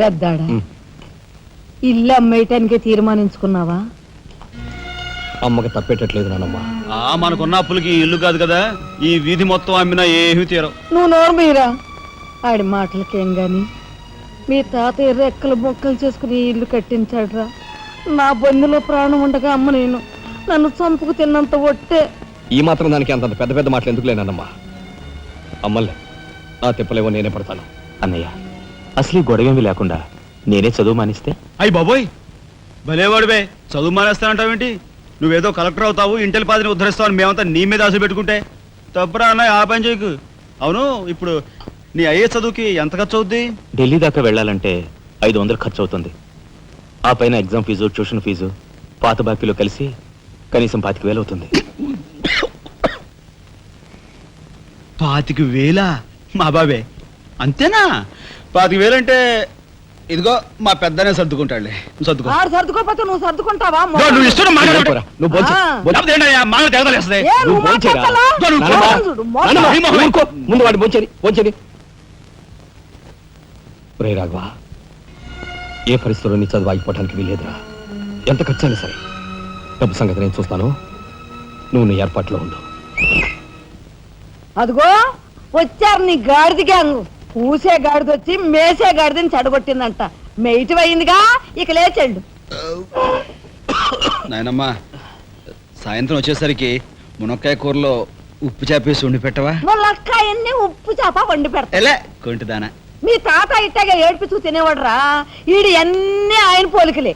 పెద్దాడా ఇల్లు అమ్మేయటానికే తీర్మానించుకున్నావా? అమ్మకి తప్పేటట్లేదు నానమ్మ. మనకున్న అప్పులకి ఇల్లు కాదు కదా, ఈ వీధి మొత్తం అమ్మినా ఏమీ తీరవు. నువ్వు నోరు మీరా ఆడి మాటలకేం గాని మీ తాతయ్య రెక్కలు బొక్కలు చేసుకుని ఈ ఇల్లు కట్టించాడురా. నా బొందులో ప్రాణం ఉండగా అమ్మ నేను నన్ను చంపుకు తిన్నంత ఒట్టే. ఈ మాత్రం దానికి అంత పెద్ద పెద్ద మాటలు ఎందుకు లేనమ్మా? అమ్మలే ఆ తిప్పలేవో నేనే పడతాను. అన్నయ్య, అసలు ఈ గొడవేమి లేకుండా నేనే చదువు మానిస్తే? అయ్యి బాబోయ్, భలేవాడివే, చదువు మానేస్తానంటావేంటి? నువ్వేదో కలెక్టర్ అవుతావు, ఇంటెల్ పాదిని ఉద్ధరిస్తావు అని మేమంతా నీ మీద ఆశ పెట్టుకుంటే తప్పురా అన్నయ్య, ఆ పని చేయకు. అవును, ఇప్పుడు నీ అయ్యే చదువుకి ఎంత ఖర్చు అవుద్ది? ఢిల్లీ దాకా వెళ్ళాలంటే 500 ఖర్చు అవుతుంది. ఆ పైన ఎగ్జామ్ ఫీజు, ట్యూషన్ ఫీజు, పాత బాకీలో కలిసి కనీసం 25,000 అవుతుంది. 25,000? మా బాబే అంతేనా? 25,000 అంటే ఇదిగో మా పెద్దనే సర్దుకుంటాడులే, నువ్వు సర్దుకో. ఆడు సర్దుకోపోతే నువ్వు సర్దుకుంటావా? నువ్వు ఇష్టం పోరా, నువ్వు భోంచే. ఏ, నువ్వు మాట్లాడతావా? ముందు వాడి భోంచేది. రే రాఘవ, ఏ పరిస్థితుల్లో నీ చదువు ఆగిపోవడానికి వీలేదురా. ఎంత ఖర్చైనా సరే డబ్బు సంగతి నేను చూస్తాను. నువ్వు నీ ఏర్పాట్లో ఉండు. అదిగో వచ్చారు నీ గాడిద గ్యాంగ్. పూసే గాడిద వచ్చి మేసే గాడిదని చెడగొట్టిందంట. మెయిటి అయిందిగా, ఇక లేచెండు. నాయనమ్మా, సాయంత్రం వచ్చేసరికి మునక్కాయ కూరలో ఉప్పు చేపేసి వండి పెట్టవా? ములక్కాయన్ని ఉప్పు చేప వండి పెడతా. ఎలా కొంటిదానా? మీ తాత ఇట్టగా ఏడ్పిస్తూ తినేవాడు రా. ఈడు అన్ని ఆయన పోలికలే.